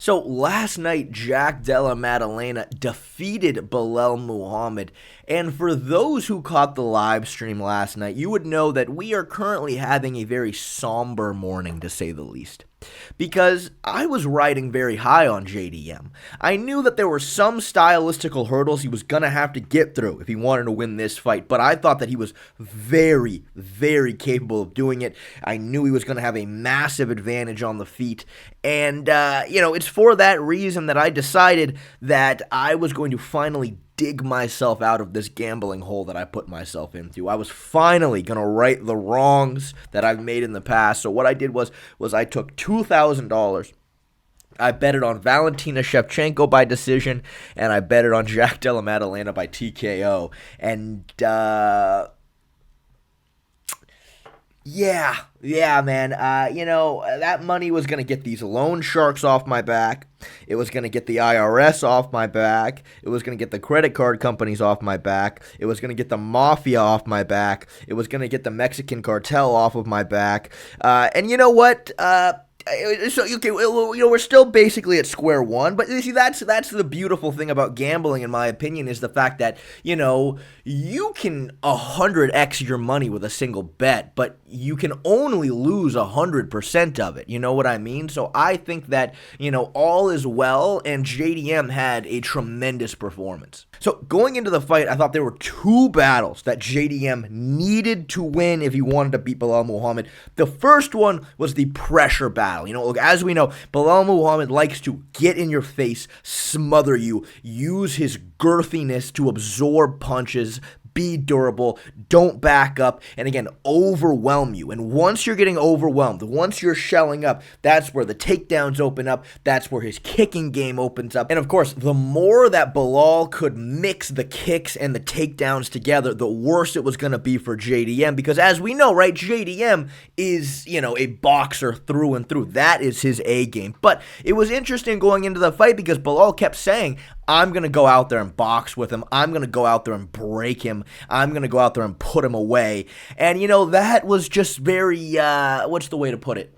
So last night, Della Maddalena defeated Belal Muhammad, and for those who caught the live stream last night, you would know that we are currently having a very somber morning, to say the least. Because I was riding very high on JDM. I knew that there were some stylistical hurdles he was going to have to get through if he wanted to win this fight, but I thought that he was very, very capable of doing it. I knew he was going to have a massive advantage on the feet, and, it's for that reason that I decided that I was going to finally dig myself out of this gambling hole that I put myself into. I was finally going to right the wrongs that I've made in the past. So what I did was I took $2,000. I bet it on Valentina Shevchenko by decision, and I bet it on Della Maddalena by TKO. And, yeah, man. That money was going to get these loan sharks off my back. It was going to get the IRS off my back. It was going to get the credit card companies off my back. It was going to get the mafia off my back. It was going to get the Mexican cartel off of my back. And you know what? We're still basically at square one, but you see, that's the beautiful thing about gambling, in my opinion, is the fact that, you can 100x your money with a single bet, but you can only lose 100% of it, you know what I mean? So I think that, all is well, and JDM had a tremendous performance. So going into the fight, I thought there were two battles that JDM needed to win if he wanted to beat Belal Muhammad. The first one was the pressure battle. Look, as we know, Belal Muhammad likes to get in your face, smother you, use his girthiness to absorb punches, be durable, don't back up, and again, overwhelm you. And once you're getting overwhelmed, once you're shelling up, that's where the takedowns open up, that's where his kicking game opens up. And of course, the more that Belal could mix the kicks and the takedowns together, the worse it was going to be for JDM, because as we know, right, JDM is, a boxer through and through. That is his A game. But it was interesting going into the fight because Belal kept saying, I'm going to go out there and box with him. I'm going to go out there and break him. I'm going to go out there and put him away. And, that was just very, what's the way to put it?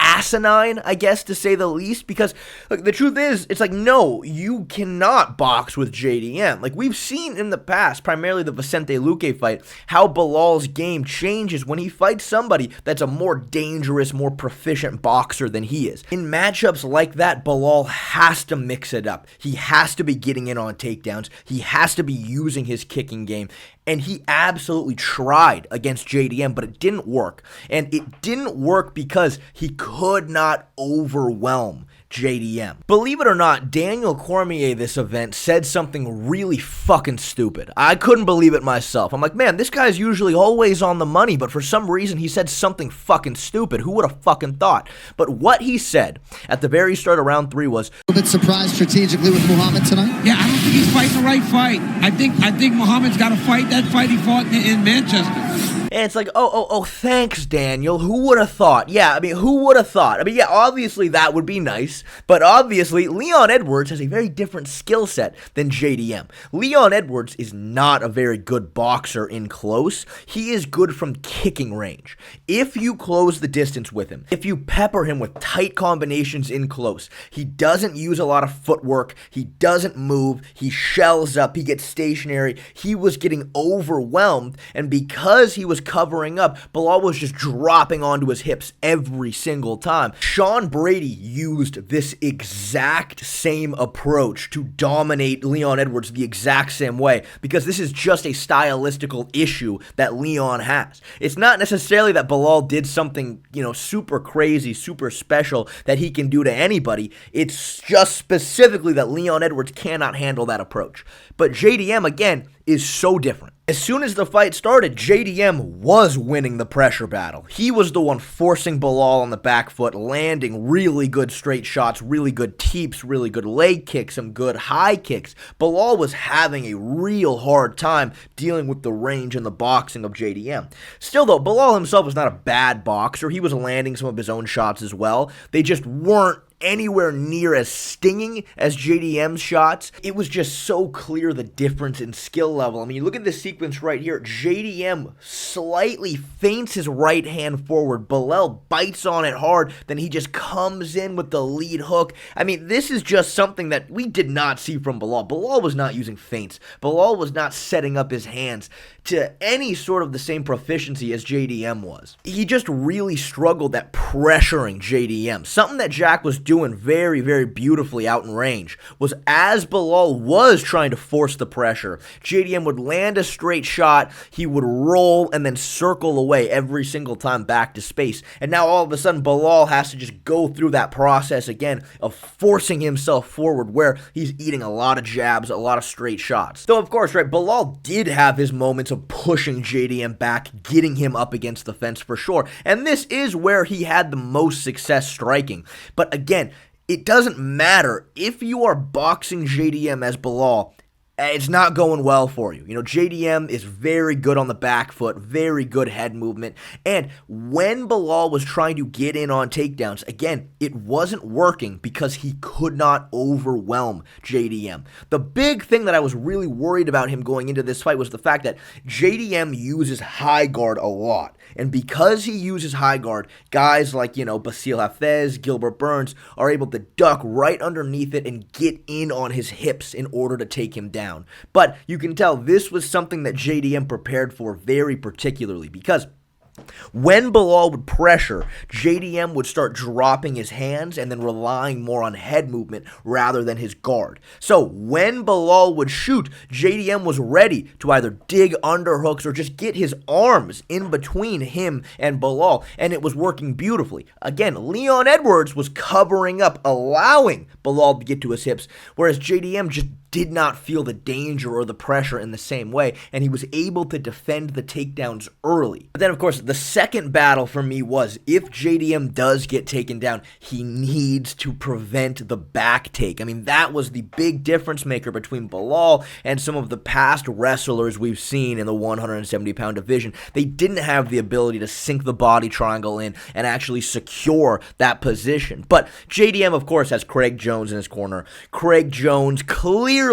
Asinine, I guess, to say the least, because look, the truth is, it's like, no, you cannot box with JDM. Like, we've seen in the past, primarily the Vicente Luque fight, how Belal's game changes when he fights somebody that's a more dangerous, more proficient boxer than he is. In matchups like that, Belal has to mix it up. He has to be getting in on takedowns. He has to be using his kicking game. And he absolutely tried against JDM, but it didn't work. And it didn't work because he could not overwhelm JDM. Believe it or not, Daniel Cormier this event said something really fucking stupid. I couldn't believe it myself. I'm like, man, this guy's usually always on the money, but for some reason he said something fucking stupid. Who would have fucking thought? But what he said at the very start of round 3 was, a bit surprised strategically with Muhammad tonight? Yeah, I don't think he's fighting the right fight. I think Muhammad's got to fight that fight he fought in Manchester. And it's like, oh, thanks, Daniel. Who would have thought? Yeah, who would have thought? Yeah, obviously that would be nice, but obviously Leon Edwards has a very different skill set than JDM. Leon Edwards is not a very good boxer in close. He is good from kicking range. If you close the distance with him, if you pepper him with tight combinations in close, he doesn't use a lot of footwork, he doesn't move, he shells up, he gets stationary. He was getting overwhelmed, and because he was covering up, Belal was just dropping onto his hips every single time. Sean Brady used this exact same approach to dominate Leon Edwards the exact same way, because this is just a stylistical issue that Leon has. It's not necessarily that Belal did something, super crazy, super special that he can do to anybody. It's just specifically that Leon Edwards cannot handle that approach. But JDM, again, is so different. As soon as the fight started, JDM was winning the pressure battle. He was the one forcing Belal on the back foot, landing really good straight shots, really good teeps, really good leg kicks, some good high kicks. Belal was having a real hard time dealing with the range and the boxing of JDM. Still though, Belal himself was not a bad boxer. He was landing some of his own shots as well. They just weren't anywhere near as stinging as JDM's shots. It was just so clear the difference in skill level. I mean, you look at this sequence right here. JDM slightly feints his right hand forward. Belal bites on it hard. Then he just comes in with the lead hook. I mean, this is just something that we did not see from Belal. Belal was not using feints. Belal was not setting up his hands to any sort of the same proficiency as JDM was. He just really struggled at pressuring JDM. Something that Jack was doing very, very beautifully out in range was as Belal was trying to force the pressure, JDM would land a straight shot, he would roll and then circle away every single time back to space. And now all of a sudden Belal has to just go through that process again of forcing himself forward where he's eating a lot of jabs, a lot of straight shots. So of course, right, Belal did have his moments of pushing JDM back, getting him up against the fence for sure. And this is where he had the most success striking. But again, it doesn't matter if you are boxing JDM as Belal. It's not going well for you. You know, JDM is very good on the back foot, very good head movement. And when Belal was trying to get in on takedowns, again, it wasn't working because he could not overwhelm JDM. The big thing that I was really worried about him going into this fight was the fact that JDM uses high guard a lot. And because he uses high guard, guys like, Basil Hafez, Gilbert Burns are able to duck right underneath it and get in on his hips in order to take him down. But you can tell this was something that JDM prepared for very particularly because when Belal would pressure, JDM would start dropping his hands and then relying more on head movement rather than his guard. So when Belal would shoot, JDM was ready to either dig underhooks or just get his arms in between him and Belal, and it was working beautifully. Again, Leon Edwards was covering up, allowing Belal to get to his hips, whereas JDM just did not feel the danger or the pressure in the same way, and he was able to defend the takedowns early. But then, of course, the second battle for me was if JDM does get taken down, he needs to prevent the back take. I mean, that was the big difference maker between Belal and some of the past wrestlers we've seen in the 170-pound division. They didn't have the ability to sink the body triangle in and actually secure that position. But JDM, of course, has Craig Jones in his corner. Craig Jones clearly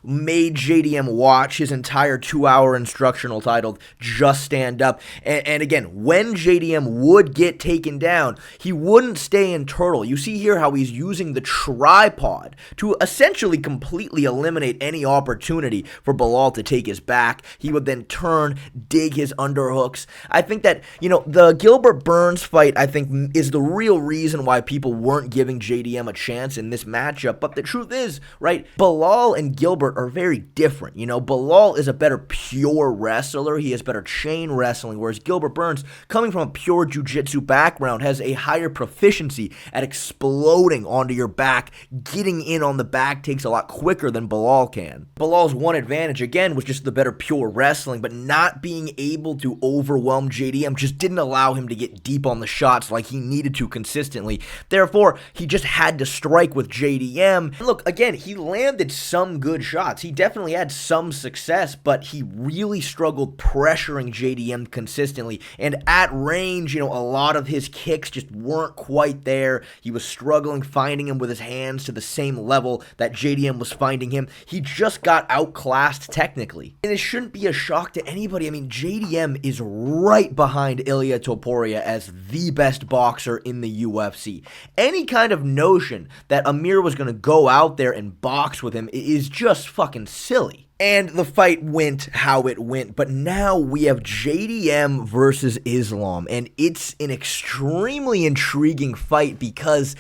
made JDM watch his entire 2-hour instructional titled Just Stand Up. And again, when JDM would get taken down, he wouldn't stay in turtle. You see here how he's using the tripod to essentially completely eliminate any opportunity for Belal to take his back. He would then turn, dig his underhooks. I think that, the Gilbert Burns fight, I think, is the real reason why people weren't giving JDM a chance in this matchup. But the truth is, right, Belal and Gilbert are very different. Belal is a better pure wrestler. He has better chain wrestling, whereas Gilbert Burns, coming from a pure jiu-jitsu background, has a higher proficiency at exploding onto your back. Getting in on the back takes a lot quicker than Belal can. Belal's one advantage, again, was just the better pure wrestling, but not being able to overwhelm JDM just didn't allow him to get deep on the shots like he needed to consistently. Therefore, he just had to strike with JDM. And look, again, he landed some good shots. He definitely had some success, but he really struggled pressuring JDM consistently. And at range, a lot of his kicks just weren't quite there. He was struggling finding him with his hands to the same level that JDM was finding him. He just got outclassed technically. And it shouldn't be a shock to anybody. I mean, JDM is right behind Ilia Topuria as the best boxer in the UFC. Any kind of notion that Amir was going to go out there and box with him is just fucking silly. And the fight went how it went, but now we have JDM versus Islam, and it's an extremely intriguing fight because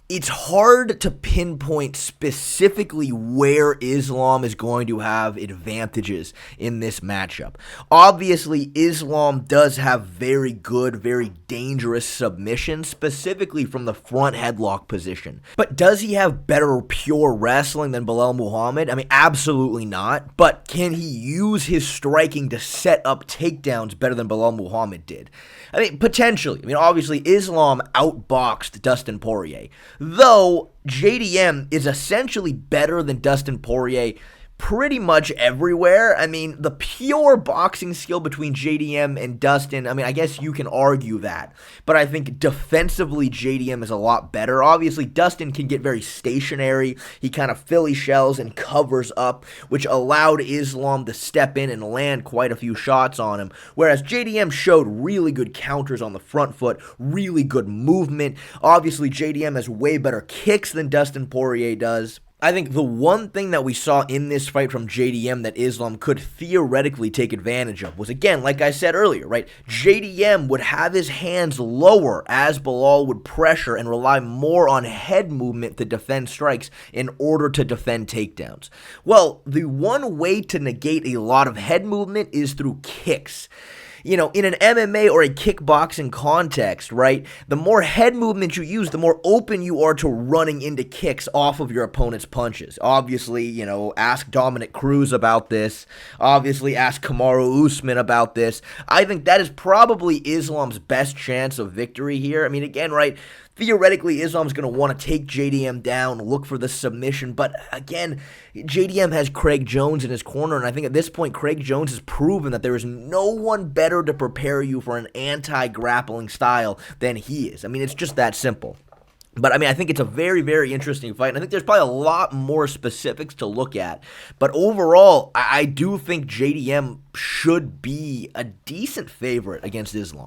it's hard to pinpoint specifically where Islam is going to have advantages in this matchup. Obviously, Islam does have very good, very dangerous submissions, specifically from the front headlock position. But does he have better pure wrestling than Belal Muhammad? I mean, absolutely not. But can he use his striking to set up takedowns better than Belal Muhammad did? I mean, potentially. I mean, obviously, Islam outboxed Dustin Poirier. Though JDM is essentially better than Dustin Poirier pretty much everywhere. I mean, the pure boxing skill between JDM and Dustin, I mean, I guess you can argue that. But I think defensively, JDM is a lot better. Obviously, Dustin can get very stationary. He kind of Philly shells and covers up, which allowed Islam to step in and land quite a few shots on him. Whereas JDM showed really good counters on the front foot, really good movement. Obviously, JDM has way better kicks than Dustin Poirier does. I think the one thing that we saw in this fight from JDM that Islam could theoretically take advantage of was, again, like I said earlier, right? JDM would have his hands lower as Belal would pressure and rely more on head movement to defend strikes in order to defend takedowns. Well, the one way to negate a lot of head movement is through kicks. You know, in an MMA or a kickboxing context, right, the more head movement you use, the more open you are to running into kicks off of your opponent's punches. Obviously, you know, ask Dominic Cruz about this. Obviously, ask Kamaru Usman about this. I think that is probably Islam's best chance of victory here. I mean, again, right, theoretically, Islam's going to want to take JDM down, look for the submission, but again, JDM has Craig Jones in his corner, and I think at this point, Craig Jones has proven that there is no one better to prepare you for an anti-grappling style than he is. I mean, it's just that simple. But, I mean, I think it's a very, very interesting fight, and I think there's probably a lot more specifics to look at. But overall, I do think JDM should be a decent favorite against Islam.